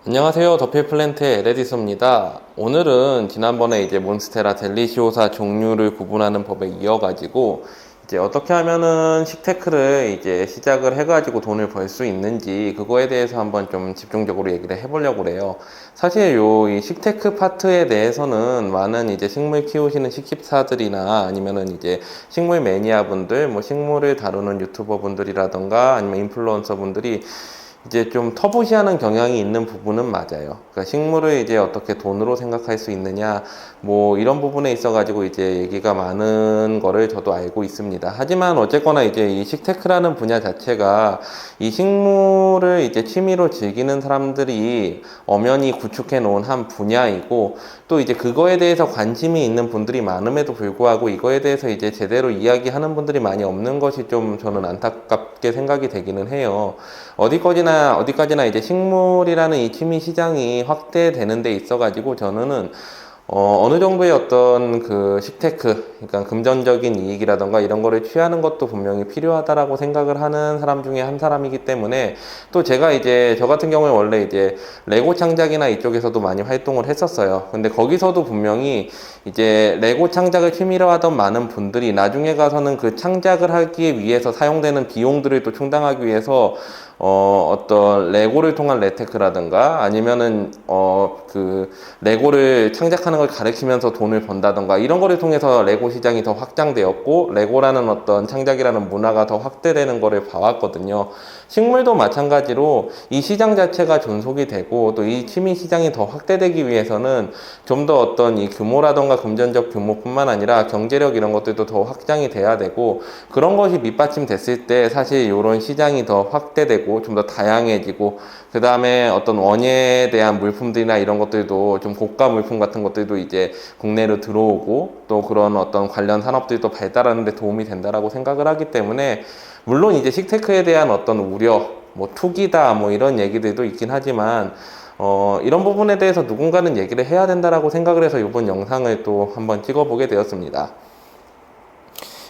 안녕하세요. 더필플랜트의 레디소입니다. 오늘은 지난번에 이제 몬스테라 델리시오사 종류를 구분하는 법에 이어가지고 이제 어떻게 하면은 식테크를 이제 시작을 해가지고 돈을 벌 수 있는지 그거에 대해서 한번 좀 집중적으로 얘기를 해보려고 그래요. 사실 이 식테크 파트에 대해서는 많은 이제 식물 키우시는 식집사들이나 아니면은 이제 식물 매니아 분들, 뭐 식물을 다루는 유튜버 분들이라던가 아니면 인플루언서 분들이 이제 좀 터부시하는 경향이 있는 부분은 맞아요. 그러니까 식물을 이제 어떻게 돈으로 생각할 수 있느냐, 뭐 이런 부분에 있어가지고 이제 얘기가 많은 거를 저도 알고 있습니다. 하지만 어쨌거나 이제 이 식테크라는 분야 자체가 이 식물을 이제 취미로 즐기는 사람들이 엄연히 구축해 놓은 한 분야이고 또 이제 그거에 대해서 관심이 있는 분들이 많음에도 불구하고 이거에 대해서 이제 제대로 이야기하는 분들이 많이 없는 것이 좀 저는 안타깝게 생각이 되기는 해요. 어디까지나 이제 식물이라는 이 취미 시장이 확대되는 데 있어가지고 저는 어느 정도의 어떤 그 식테크, 그러니까 금전적인 이익이라던가 이런 거를 취하는 것도 분명히 필요하다라고 생각을 하는 사람 중에 한 사람이기 때문에 또 제가 이제 저 같은 경우에 원래 이제 레고 창작이나 이쪽에서도 많이 활동을 했었어요. 근데 거기서도 분명히 이제 레고 창작을 취미로 하던 많은 분들이 나중에 가서는 그 창작을 하기 위해서 사용되는 비용들을 또 충당하기 위해서 어떤 레고를 통한 레테크라든가 아니면은 그 레고를 창작하는 걸 가르치면서 돈을 번다던가 이런 거를 통해서 레고 시장이 더 확장되었고 레고라는 어떤 창작이라는 문화가 더 확대되는 거를 봐왔거든요. 식물도 마찬가지로 이 시장 자체가 존속이 되고 또 이 취미 시장이 더 확대되기 위해서는 좀 더 어떤 이 규모라던가 금전적 규모뿐만 아니라 경제력 이런 것들도 더 확장이 돼야 되고 그런 것이 밑받침됐을 때 사실 이런 시장이 더 확대되고 좀 더 다양해지고 그 다음에 어떤 원예에 대한 물품들이나 이런 것들도 좀 고가 물품 같은 것들도 이제 국내로 들어오고 또 그런 어떤 관련 산업들도 발달하는 데 도움이 된다라고 생각을 하기 때문에 물론 이제 식테크에 대한 어떤 우려, 뭐 투기다 뭐 이런 얘기들도 있긴 하지만 이런 부분에 대해서 누군가는 얘기를 해야 된다라고 생각을 해서 이번 영상을 또 한번 찍어보게 되었습니다.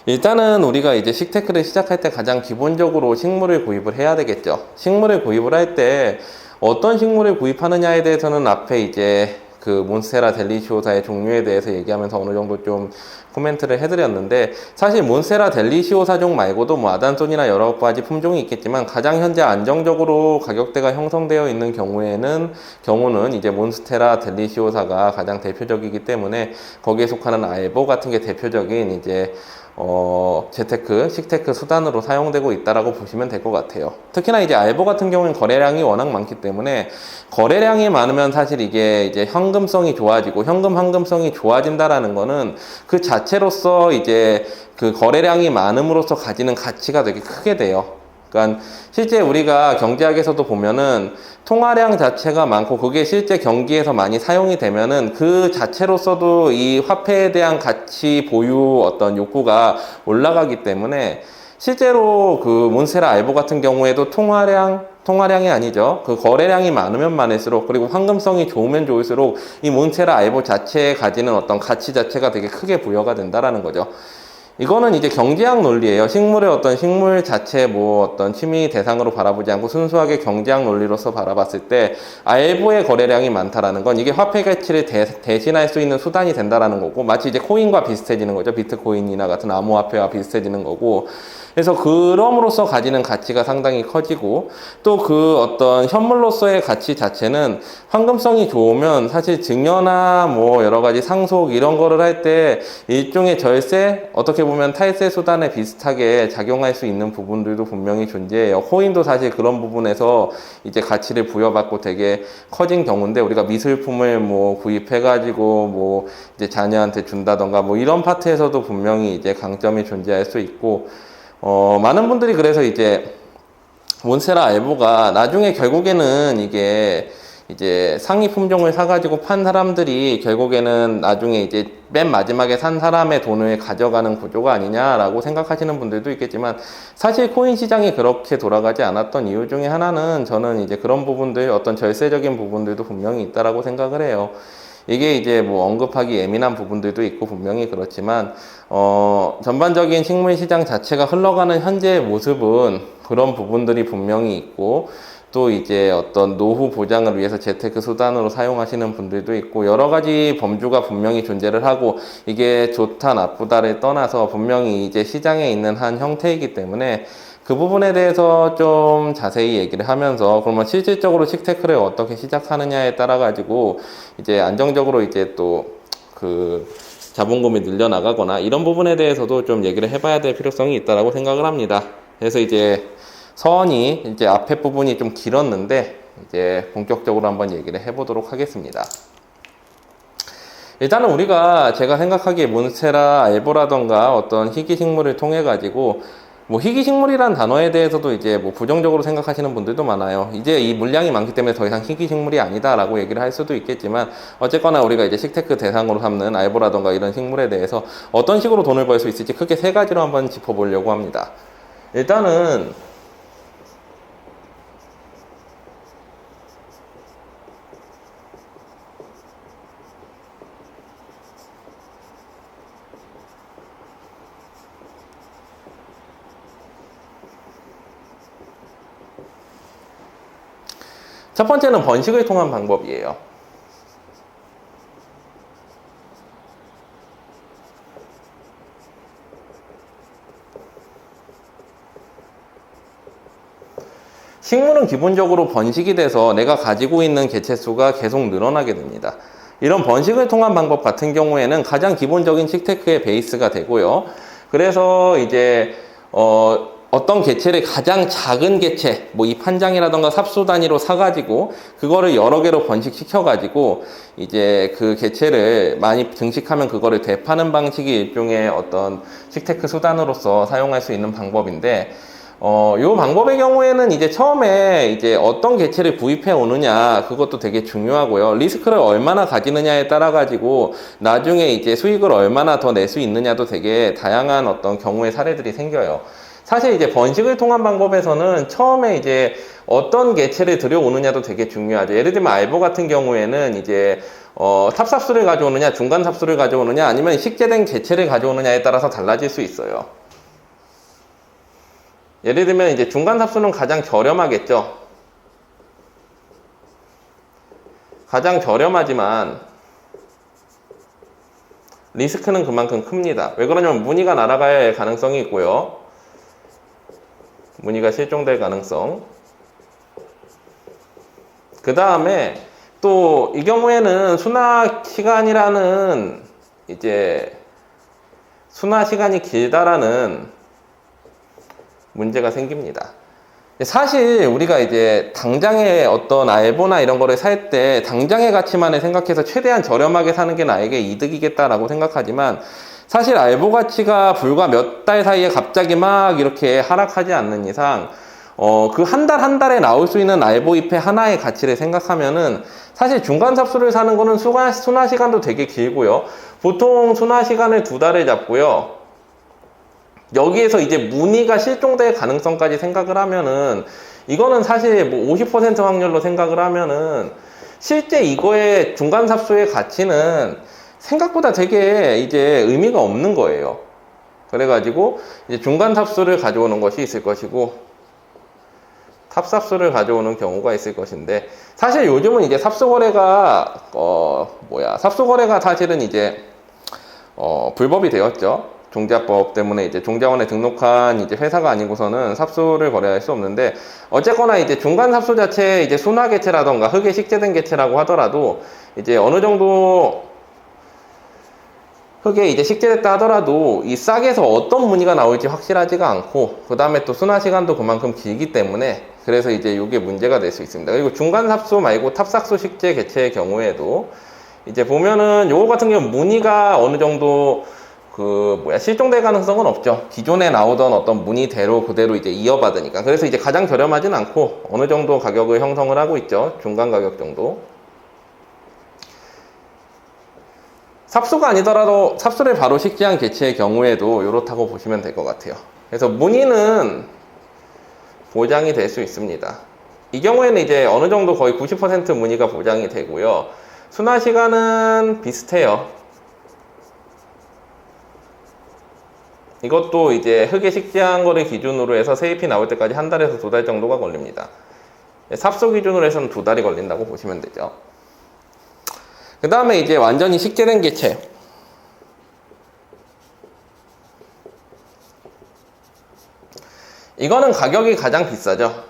일단은 우리가 이제 식테크를 시작할 때 가장 기본적으로 식물을 구입을 해야 되겠죠. 식물을 구입을 할 때 어떤 식물을 구입하느냐에 대해서는 앞에 이제 그 몬스테라 델리시오사의 종류에 대해서 얘기하면서 어느 정도 좀 코멘트를 해드렸는데 사실 몬스테라 델리시오사종 말고도 뭐 아단손이나 여러 가지 품종이 있겠지만 가장 현재 안정적으로 가격대가 형성되어 있는 경우는 이제 몬스테라 델리시오사가 가장 대표적이기 때문에 거기에 속하는 알보 같은 게 대표적인 이제 재테크, 식테크 수단으로 사용되고 있다라고 보시면 될 것 같아요. 특히나 이제 알보 같은 경우는 거래량이 워낙 많기 때문에 거래량이 많으면 사실 이게 이제 현금성이 좋아지고 황금성이 좋아진다라는 거는 그 자체로서 이제 그 거래량이 많음으로써 가지는 가치가 되게 크게 돼요. 그러니까 실제 우리가 경제학에서도 보면은 통화량 자체가 많고 그게 실제 경기에서 많이 사용이 되면은 그 자체로서도 이 화폐에 대한 가치 보유 어떤 욕구가 올라가기 때문에 실제로 그 몬스테라 알보 같은 경우에도 통화량이 아니죠. 그 거래량이 많으면 많을수록 그리고 황금성이 좋으면 좋을수록 이 몬스테라 알보 자체에 가지는 어떤 가치 자체가 되게 크게 부여가 된다라는 거죠. 이거는 이제 경제학 논리예요. 식물의 어떤 식물 자체 뭐 어떤 취미 대상으로 바라보지 않고 순수하게 경제학 논리로서 바라봤을 때 알보의 거래량이 많다라는 건 이게 화폐 가치를 대신할 수 있는 수단이 된다라는 거고 마치 이제 코인과 비슷해지는 거죠. 비트코인이나 같은 암호화폐와 비슷해지는 거고 그래서 그럼으로써 가지는 가치가 상당히 커지고 또 그 어떤 현물로서의 가치 자체는 황금성이 좋으면 사실 증여나 뭐 여러 가지 상속 이런 거를 할 때 일종의 절세 어떻게 보면 탈세 수단에 비슷하게 작용할 수 있는 부분들도 분명히 존재해요. 코인도 사실 그런 부분에서 이제 가치를 부여받고 되게 커진 경우인데 우리가 미술품을 뭐 구입해가지고 뭐 이제 자녀한테 준다던가 뭐 이런 파트에서도 분명히 이제 강점이 존재할 수 있고 많은 분들이 그래서 이제 몬스테라 알보가 나중에 결국에는 이게 이제 상위 품종을 사가지고 판 사람들이 결국에는 나중에 이제 맨 마지막에 산 사람의 돈을 가져가는 구조가 아니냐라고 생각하시는 분들도 있겠지만 사실 코인 시장이 그렇게 돌아가지 않았던 이유 중에 하나는 저는 이제 그런 부분들 어떤 절세적인 부분들도 분명히 있다라고 생각을 해요. 이게 이제 뭐 언급하기 예민한 부분들도 있고 분명히 그렇지만 전반적인 식물 시장 자체가 흘러가는 현재의 모습은 그런 부분들이 분명히 있고 또 이제 어떤 노후 보장을 위해서 재테크 수단으로 사용하시는 분들도 있고, 여러 가지 범주가 분명히 존재를 하고, 이게 좋다 나쁘다를 떠나서 분명히 이제 시장에 있는 한 형태이기 때문에 그 부분에 대해서 좀 자세히 얘기를 하면서, 그러면 실질적으로 식테크를 어떻게 시작하느냐에 따라 가지고 이제 안정적으로 이제 또 그 자본금이 늘려나가거나 이런 부분에 대해서도 좀 얘기를 해봐야 될 필요성이 있다라고 생각을 합니다. 그래서 이제 서원이 이제 앞에 부분이 좀 길었는데 이제 본격적으로 한번 얘기를 해보도록 하겠습니다. 일단은 우리가 제가 생각하기에 몬스테라, 알보라던가 어떤 희귀식물을 통해 가지고, 뭐 희귀식물이란 단어에 대해서도 이제 뭐 부정적으로 생각하시는 분들도 많아요. 이제 이 물량이 많기 때문에 더 이상 희귀식물이 아니다라고 얘기를 할 수도 있겠지만, 어쨌거나 우리가 이제 식테크 대상으로 삼는 알보라던가 이런 식물에 대해서 어떤 식으로 돈을 벌 수 있을지 크게 세 가지로 한번 짚어보려고 합니다. 일단은 첫 번째는 번식을 통한 방법이에요. 식물은 기본적으로 번식이 돼서 내가 가지고 있는 개체수가 계속 늘어나게 됩니다. 이런 번식을 통한 방법 같은 경우에는 가장 기본적인 식테크의 베이스가 되고요. 그래서 이제 어떤 개체를 가장 작은 개체, 뭐 잎 한 장이라던가 삽수 단위로 사가지고 그거를 여러 개로 번식시켜가지고 이제 그 개체를 많이 증식하면 그거를 되파는 방식이 일종의 어떤 식테크 수단으로서 사용할 수 있는 방법인데, 요 방법의 경우에는 이제 처음에 이제 어떤 개체를 구입해 오느냐, 그것도 되게 중요하고요. 리스크를 얼마나 가지느냐에 따라 가지고 나중에 이제 수익을 얼마나 더 낼 수 있느냐도 되게 다양한 어떤 경우의 사례들이 생겨요. 사실 이제 번식을 통한 방법에서는 처음에 이제 어떤 개체를 들여오느냐도 되게 중요하죠. 예를 들면 알보 같은 경우에는 이제 탑삽수를 가져오느냐, 중간 삽수를 가져오느냐, 아니면 식재된 개체를 가져오느냐에 따라서 달라질 수 있어요. 예를 들면 이제 중간 삽수는 가장 저렴하겠죠. 가장 저렴하지만 리스크는 그만큼 큽니다. 왜 그러냐면 무늬가 날아갈 가능성이 있고요. 무늬가 실종될 가능성. 그 다음에 또 이 경우에는 순화 시간이라는 이제 순화 시간이 길다라는 문제가 생깁니다. 사실 우리가 이제 당장의 어떤 알보나 이런 거를 살 때 당장의 가치만을 생각해서 최대한 저렴하게 사는 게 나에게 이득이겠다라고 생각하지만, 사실 알보 가치가 불과 몇 달 사이에 갑자기 막 이렇게 하락하지 않는 이상 그 한 달 한 달에 나올 수 있는 알보 잎의 하나의 가치를 생각하면은 사실 중간 삽수를 사는 거는 순화 시간도 되게 길고요. 보통 순화 시간을 2달을 잡고요. 여기에서 이제 무늬가 실종될 가능성까지 생각을 하면은, 이거는 사실 뭐 50% 확률로 생각을 하면은 실제 이거의 중간 삽수의 가치는 생각보다 되게 이제 의미가 없는 거예요. 그래가지고 이제 중간 삽수를 가져오는 것이 있을 것이고 탑삽수를 가져오는 경우가 있을 것인데, 사실 요즘은 이제 삽수거래가 삽수거래가 사실은 이제 불법이 되었죠. 종자법 때문에 이제 종자원에 등록한 이제 회사가 아니고서는 삽수를 거래할 수 없는데, 어쨌거나 이제 중간 삽수 자체 이제 순화 개체라던가 흙에 식재된 개체라고 하더라도 이제 어느 정도 흙에 이제 식재됐다 하더라도 이 싹에서 어떤 무늬가 나올지 확실하지가 않고, 그 다음에 또 순화 시간도 그만큼 길기 때문에 그래서 이제 이게 문제가 될 수 있습니다. 그리고 중간 삽수 말고 탑삭수 식재 개체의 경우에도 이제 보면은 요거 같은 경우는 무늬가 어느 정도 실종될 가능성은 없죠. 기존에 나오던 어떤 무늬대로 그대로 이제 이어받으니까. 그래서 이제 가장 저렴하진 않고 어느 정도 가격을 형성을 하고 있죠. 중간 가격 정도. 삽수가 아니더라도 삽수를 바로 식재한 개체의 경우에도 이렇다고 보시면 될 것 같아요. 그래서 무늬는 보장이 될 수 있습니다. 이 경우에는 이제 어느 정도 거의 90% 무늬가 보장이 되고요. 순화 시간은 비슷해요. 이것도 이제 흙에 식재한 거를 기준으로 해서 새잎이 나올 때까지 1달에서 2달 정도가 걸립니다. 삽소 기준으로 해서는 2달이 걸린다고 보시면 되죠. 그 다음에 이제 완전히 식재된 개체. 이거는 가격이 가장 비싸죠.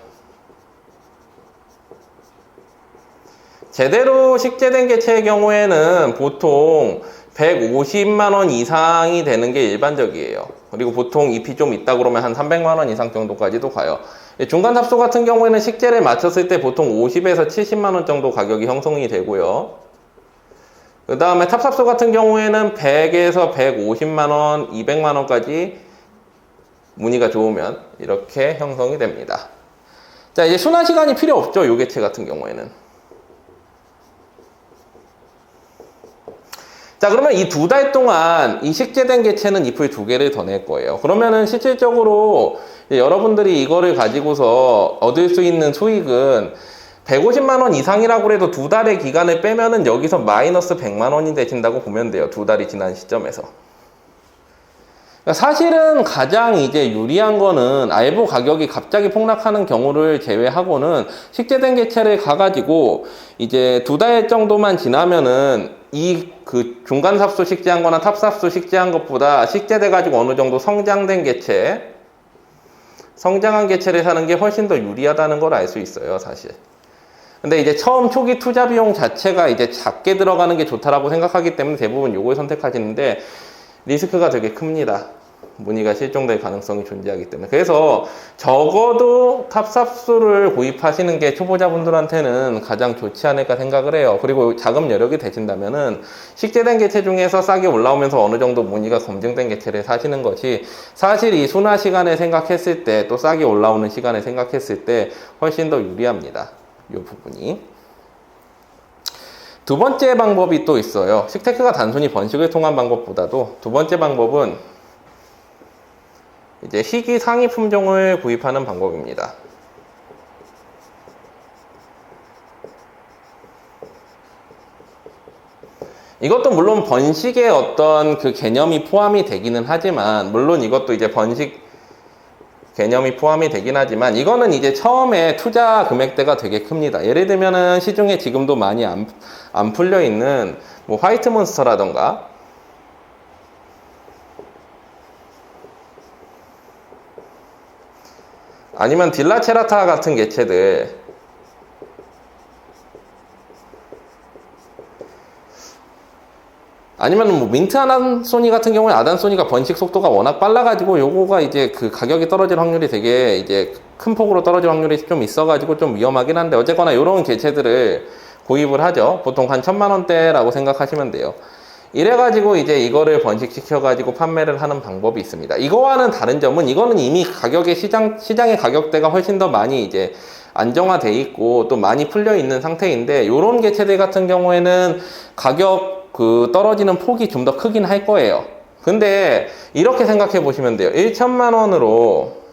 제대로 식재된 개체의 경우에는 보통 150만원 이상이 되는 게 일반적이에요. 그리고 보통 잎이 좀 있다 그러면 한 300만원 이상 정도까지도 가요. 중간 삽소 같은 경우에는 식재를 맞췄을 때 보통 50에서 70만원 정도 가격이 형성이 되고요. 그 다음에 탑삽소 같은 경우에는 100에서 150만원, 200만원까지 무늬가 좋으면 이렇게 형성이 됩니다. 자, 이제 순환 시간이 필요 없죠. 요 개체 같은 경우에는. 자, 그러면 이 2달 동안 이 식재된 개체는 잎을 2개를 더 낼 거예요. 그러면은 실질적으로 여러분들이 이거를 가지고서 얻을 수 있는 수익은 150만원 이상이라고 해도 2달의 기간을 빼면은 여기서 마이너스 100만원이 되신다고 보면 돼요. 2달이 지난 시점에서. 사실은 가장 이제 유리한 거는 알보 가격이 갑자기 폭락하는 경우를 제외하고는 식재된 개체를 가가지고 이제 2달 정도만 지나면은 이 그 중간 삽소 식재한 거나 탑 삽소 식재한 것보다 식재돼 가지고 어느 정도 성장된 개체, 성장한 개체를 사는 게 훨씬 더 유리하다는 걸 알 수 있어요, 사실. 근데 이제 처음 초기 투자 비용 자체가 이제 작게 들어가는 게 좋다라고 생각하기 때문에 대부분 요걸 선택하시는데 리스크가 되게 큽니다. 무늬가 실종될 가능성이 존재하기 때문에. 그래서 적어도 탑삽수를 구입하시는 게 초보자분들한테는 가장 좋지 않을까 생각을 해요. 그리고 자금 여력이 되신다면은 식재된 개체 중에서 싸게 올라오면서 어느 정도 무늬가 검증된 개체를 사시는 것이 사실 이 순화 시간에 생각했을 때 또 싸게 올라오는 시간에 생각했을 때 훨씬 더 유리합니다. 이 부분이. 두 번째 방법이 또 있어요. 식테크가 단순히 번식을 통한 방법보다도 두 번째 방법은 이제 희귀 상위 품종을 구입하는 방법입니다. 이것도 물론 번식의 어떤 그 개념이 포함이 되기는 하지만, 물론 이것도 이제 번식 개념이 포함이 되긴 하지만, 이거는 이제 처음에 투자 금액대가 되게 큽니다. 예를 들면은 시중에 지금도 많이 안 풀려 있는 뭐 화이트 몬스터라던가, 아니면 딜라체라타 같은 개체들, 아니면 뭐 민트 아단소니 같은 경우에 아단소니가 번식 속도가 워낙 빨라가지고 요거가 이제 그 가격이 떨어질 확률이 되게 이제 큰 폭으로 떨어질 확률이 좀 있어가지고 좀 위험하긴 한데, 어쨌거나 요런 개체들을 구입을 하죠. 보통 한 1000만원대라고 생각하시면 돼요. 이래가지고 이제 이거를 번식시켜가지고 판매를 하는 방법이 있습니다. 이거와는 다른 점은, 이거는 이미 가격의 시장의 가격대가 훨씬 더 많이 이제 안정화돼 있고 또 많이 풀려 있는 상태인데, 요런 개체들 같은 경우에는 가격 그 떨어지는 폭이 좀 더 크긴 할 거예요. 근데 이렇게 생각해 보시면 돼요. 1,000만원으로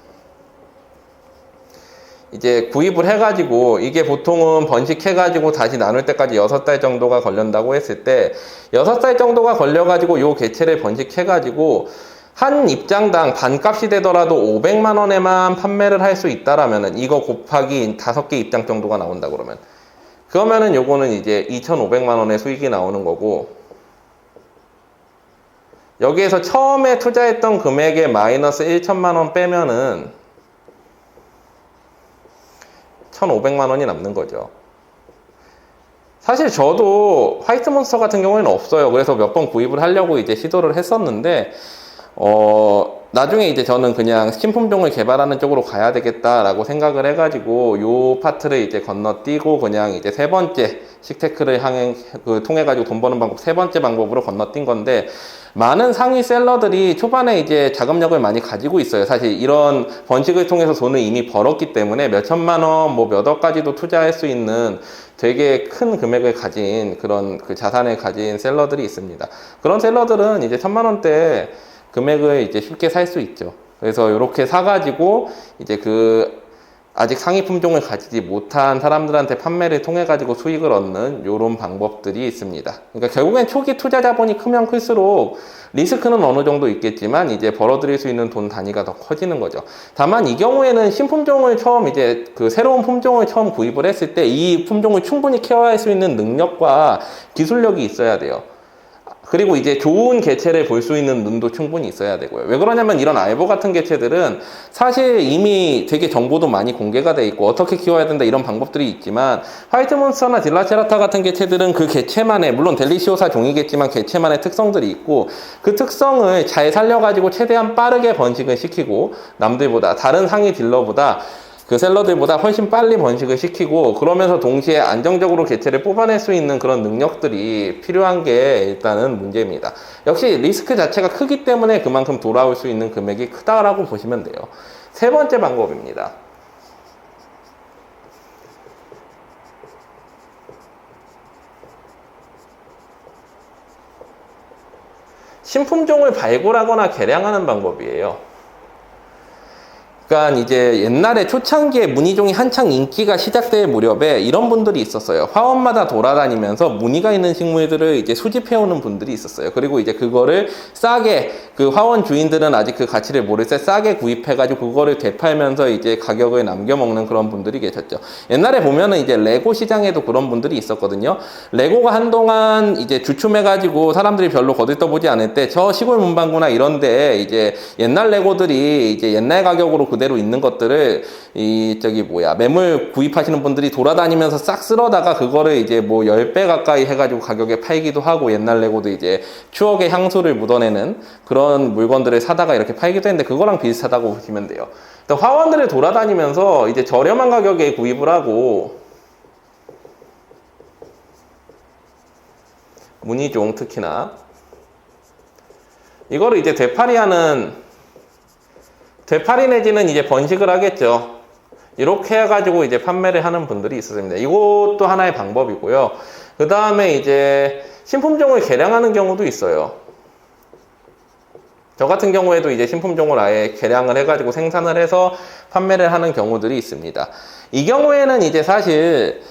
이제 구입을 해가지고, 이게 보통은 번식해가지고 다시 나눌 때까지 6달 정도가 걸린다고 했을 때, 6달 정도가 걸려가지고 요 개체를 번식해가지고 한 입장당 반값이 되더라도 500만원에만 판매를 할 수 있다라면은, 이거 곱하기 5개 입장 정도가 나온다 그러면은 요거는 이제 2,500만원의 수익이 나오는 거고, 여기에서 처음에 투자했던 금액의 마이너스 1,000만원 빼면은 1,500만원이 남는 거죠. 사실 저도 화이트 몬스터 같은 경우에는 없어요. 그래서 몇 번 구입을 하려고 이제 시도를 했었는데, 나중에 이제 저는 그냥 신품종을 개발하는 쪽으로 가야 되겠다라고 생각을 해가지고 요 파트를 이제 건너뛰고 그냥 이제 세 번째 식테크를 통해가지고 돈 버는 방법, 세 번째 방법으로 건너뛴 건데, 많은 상위 셀러들이 초반에 이제 자금력을 많이 가지고 있어요. 사실 이런 번식을 통해서 돈을 이미 벌었기 때문에 몇 천만원, 뭐 몇 억까지도 투자할 수 있는 되게 큰 금액을 가진 그런 그 자산을 가진 셀러들이 있습니다. 그런 셀러들은 이제 1,000만원대 금액을 이제 쉽게 살 수 있죠. 그래서 이렇게 사가지고 이제 그 아직 상위 품종을 가지지 못한 사람들한테 판매를 통해 가지고 수익을 얻는 이런 방법들이 있습니다. 그러니까 결국엔 초기 투자 자본이 크면 클수록 리스크는 어느 정도 있겠지만 이제 벌어들일 수 있는 돈 단위가 더 커지는 거죠. 다만 이 경우에는 신품종을 처음 이제 그 새로운 품종을 처음 구입을 했을 때 이 품종을 충분히 케어할 수 있는 능력과 기술력이 있어야 돼요. 그리고 이제 좋은 개체를 볼 수 있는 눈도 충분히 있어야 되고요. 왜 그러냐면 이런 알보 같은 개체들은 사실 이미 되게 정보도 많이 공개가 돼 있고 어떻게 키워야 된다 이런 방법들이 있지만 화이트 몬스터나 딜라체라타 같은 개체들은 그 개체만의, 물론 델리시오사 종이겠지만 개체만의 특성들이 있고 그 특성을 잘 살려가지고 최대한 빠르게 번식을 시키고 남들보다, 다른 상위 딜러보다, 그 셀러들보다 훨씬 빨리 번식을 시키고 그러면서 동시에 안정적으로 개체를 뽑아낼 수 있는 그런 능력들이 필요한 게 일단은 문제입니다. 역시 리스크 자체가 크기 때문에 그만큼 돌아올 수 있는 금액이 크다라고 보시면 돼요. 세 번째 방법입니다. 신품종을 발굴하거나 개량하는 방법이에요. 그러니까 이제 옛날에 초창기에 무늬종이 한창 인기가 시작될 무렵에 이런 분들이 있었어요. 화원마다 돌아다니면서 무늬가 있는 식물들을 이제 수집해오는 분들이 있었어요. 그리고 이제 그거를 싸게, 그 화원 주인들은 아직 그 가치를 모를 때 싸게 구입해가지고 그거를 되팔면서 이제 가격을 남겨먹는 그런 분들이 계셨죠. 옛날에 보면은 이제 레고 시장에도 그런 분들이 있었거든요. 레고가 한동안 이제 주춤해가지고 사람들이 별로 거들떠보지 않을 때 저 시골 문방구나 이런데 이제 옛날 레고들이 이제 옛날 가격으로 그대로 있는 것들을 매물 구입하시는 분들이 돌아다니면서 싹 쓸어다가 그거를 이제 뭐 10배 가까이 해가지고 가격에 팔기도 하고 옛날 레고도 이제 추억의 향수를 묻어내는 그런 물건들을 사다가 이렇게 팔기도 했는데 그거랑 비슷하다고 보시면 돼요. 그러니까 화원들을 돌아다니면서 이제 저렴한 가격에 구입을 하고 무늬종 특히나 이거를 이제 되팔이 내지는 이제 번식을 하겠죠. 이렇게 해가지고 이제 판매를 하는 분들이 있습니다. 이것도 하나의 방법이고요. 그 다음에 이제 신품종을 개량하는 경우도 있어요. 저 같은 경우에도 이제 신품종을 아예 개량을 해가지고 생산을 해서 판매를 하는 경우들이 있습니다. 이 경우에는 이제 사실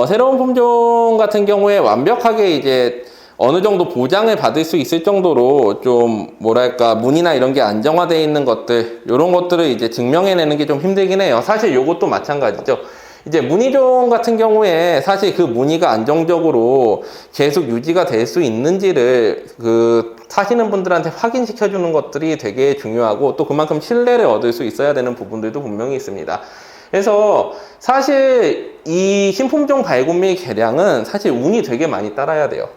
새로운 품종 같은 경우에 완벽하게 이제 어느 정도 보장을 받을 수 있을 정도로 좀 뭐랄까 무늬나 이런 게 안정화되어 있는 것들, 이런 것들을 이제 증명해내는 게 좀 힘들긴 해요. 사실 요것도 마찬가지죠. 이제 무늬종 같은 경우에 사실 그 무늬가 안정적으로 계속 유지가 될 수 있는지를 그 사시는 분들한테 확인시켜 주는 것들이 되게 중요하고 또 그만큼 신뢰를 얻을 수 있어야 되는 부분들도 분명히 있습니다. 그래서 사실 이 신품종 발굴 및 개량은 사실 운이 되게 많이 따라야 돼요.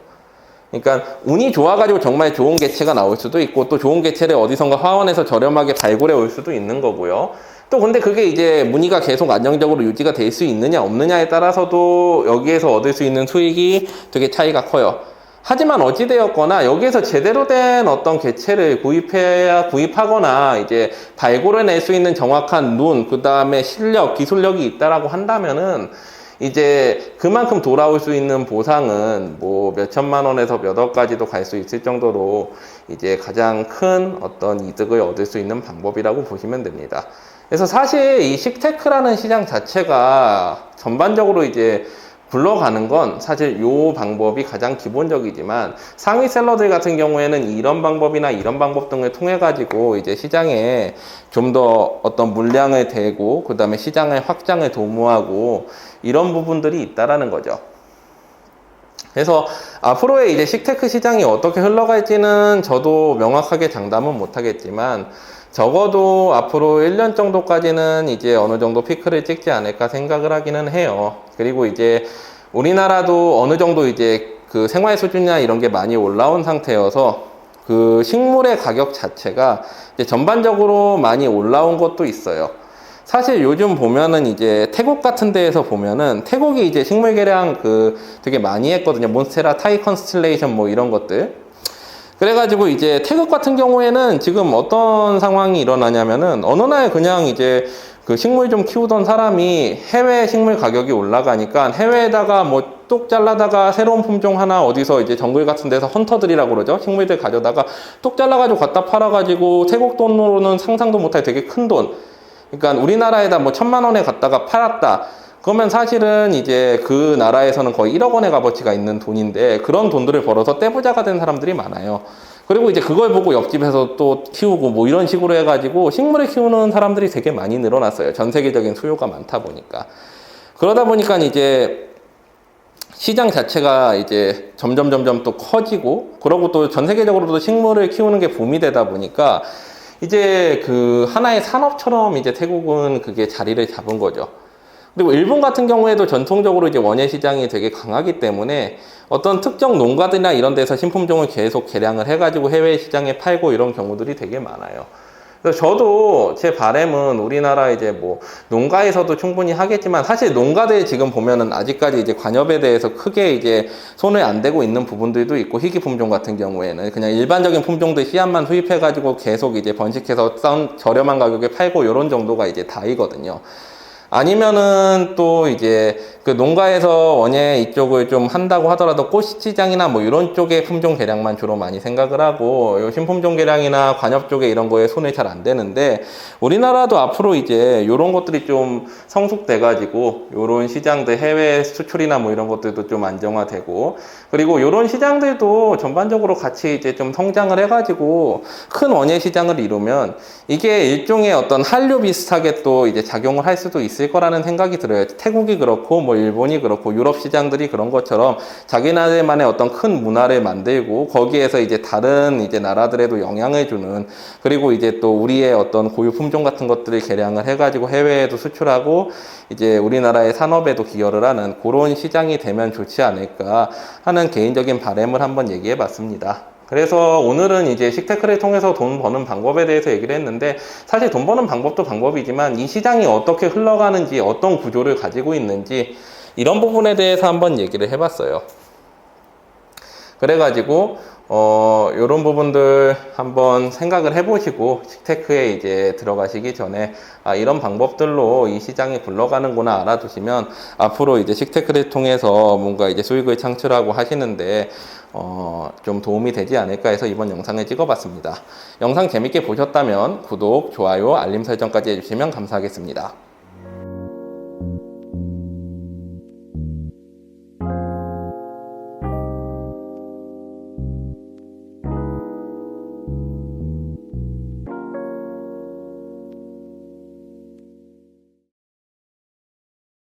그러니까 운이 좋아가지고 정말 좋은 개체가 나올 수도 있고 또 좋은 개체를 어디선가 화원에서 저렴하게 발굴해 올 수도 있는 거고요. 또 근데 그게 이제 무늬가 계속 안정적으로 유지가 될 수 있느냐 없느냐에 따라서도 여기에서 얻을 수 있는 수익이 되게 차이가 커요. 하지만 어찌되었거나 여기에서 제대로 된 어떤 개체를 구입하거나 이제 발굴해 낼 수 있는 정확한 눈, 그 다음에 실력, 기술력이 있다라고 한다면은 이제 그만큼 돌아올 수 있는 보상은 뭐 몇천만 원에서 몇 억까지도 갈 수 있을 정도로 이제 가장 큰 어떤 이득을 얻을 수 있는 방법이라고 보시면 됩니다. 그래서 사실 이 식테크라는 시장 자체가 전반적으로 이제 굴러가는 건 사실 요 방법이 가장 기본적이지만 상위 셀러들 같은 경우에는 이런 방법이나 이런 방법 등을 통해 가지고 이제 시장에 좀 더 어떤 물량을 대고 그 다음에 시장의 확장을 도모하고 이런 부분들이 있다라는 거죠. 그래서 앞으로의 이제 식테크 시장이 어떻게 흘러갈지는 저도 명확하게 장담은 못하겠지만 적어도 앞으로 1년 정도까지는 이제 어느 정도 피크를 찍지 않을까 생각을 하기는 해요. 그리고 이제 우리나라도 어느 정도 이제 그 생활 수준이나 이런 게 많이 올라온 상태여서 그 식물의 가격 자체가 이제 전반적으로 많이 올라온 것도 있어요. 사실 요즘 보면은 이제 태국 같은 데에서 보면은 태국이 이제 식물 개량 그 되게 많이 했거든요. 몬스테라, 타이 컨스텔레이션 뭐 이런 것들. 그래가지고 이제 태국 같은 경우에는 지금 어떤 상황이 일어나냐면은 어느 날 그냥 이제 그 식물 좀 키우던 사람이 해외 식물 가격이 올라가니까 해외에다가 뭐 뚝 잘라다가 새로운 품종 하나 어디서 이제 정글 같은 데서 헌터들이라고 그러죠. 식물들 가져다가 뚝 잘라가지고 갖다 팔아가지고 태국 돈으로는 상상도 못할 되게 큰 돈. 그러니까 우리나라에다 뭐 1,000만 원에 갖다가 팔았다. 그러면 사실은 이제 그 나라에서는 거의 1억 원의 값어치가 있는 돈인데 그런 돈들을 벌어서 떼부자가 된 사람들이 많아요. 그리고 이제 그걸 보고 옆집에서 또 키우고 뭐 이런 식으로 해가지고 식물을 키우는 사람들이 되게 많이 늘어났어요. 전 세계적인 수요가 많다 보니까. 그러다 보니까 이제 시장 자체가 이제 점점 또 커지고, 그러고 또 전 세계적으로도 식물을 키우는 게 붐이 되다 보니까 이제 그 하나의 산업처럼 이제 태국은 그게 자리를 잡은 거죠. 그리고 일본 같은 경우에도 전통적으로 이제 원예 시장이 되게 강하기 때문에 어떤 특정 농가들이나 이런 데서 신품종을 계속 개량을 해가지고 해외 시장에 팔고 이런 경우들이 되게 많아요. 그래서 저도 제 바람은 우리나라 이제 뭐 농가에서도 충분히 하겠지만 사실 농가들 지금 보면은 아직까지 이제 관엽에 대해서 크게 이제 손을 안 대고 있는 부분들도 있고, 희귀 품종 같은 경우에는 그냥 일반적인 품종들 씨앗만 수입해가지고 계속 이제 번식해서 저렴한 가격에 팔고 이런 정도가 이제 다이거든요. 아니면은 또 이제 그 농가에서 원예 이쪽을 좀 한다고 하더라도 꽃시장이나 뭐 이런 쪽의 품종 개량만 주로 많이 생각을 하고, 요 신품종 개량이나 관엽 쪽에 이런 거에 손을 잘 안 대는데, 우리나라도 앞으로 이제 요런 것들이 좀 성숙돼 가지고 요런 시장들 해외 수출이나 뭐 이런 것들도 좀 안정화되고, 그리고 요런 시장들도 전반적으로 같이 이제 좀 성장을 해 가지고 큰 원예 시장을 이루면 이게 일종의 어떤 한류 비슷하게 또 이제 작용을 할 수도 있을 거라는 생각이 들어요. 태국이 그렇고 뭐 일본이 그렇고 유럽 시장들이 그런 것처럼 자기네들만의 어떤 큰 문화를 만들고 거기에서 이제 다른 이제 나라들에도 영향을 주는, 그리고 이제 또 우리의 어떤 고유 품종 같은 것들을 개량을 해가지고 해외에도 수출하고 이제 우리나라의 산업에도 기여를 하는 그런 시장이 되면 좋지 않을까 하는 개인적인 바람을 한번 얘기해 봤습니다. 그래서 오늘은 이제 식테크를 통해서 돈 버는 방법에 대해서 얘기를 했는데, 사실 돈 버는 방법도 방법이지만 이 시장이 어떻게 흘러가는지, 어떤 구조를 가지고 있는지 이런 부분에 대해서 한번 얘기를 해봤어요. 그래가지고 이런 부분들 한번 생각을 해보시고 식테크에 이제 들어가시기 전에 이런 방법들로 이 시장이 굴러가는구나 알아두시면 앞으로 이제 식테크를 통해서 뭔가 이제 수익을 창출하고 하시는데 좀 도움이 되지 않을까 해서 이번 영상을 찍어봤습니다. 영상 재밌게 보셨다면 구독, 좋아요, 알림 설정까지 해주시면 감사하겠습니다.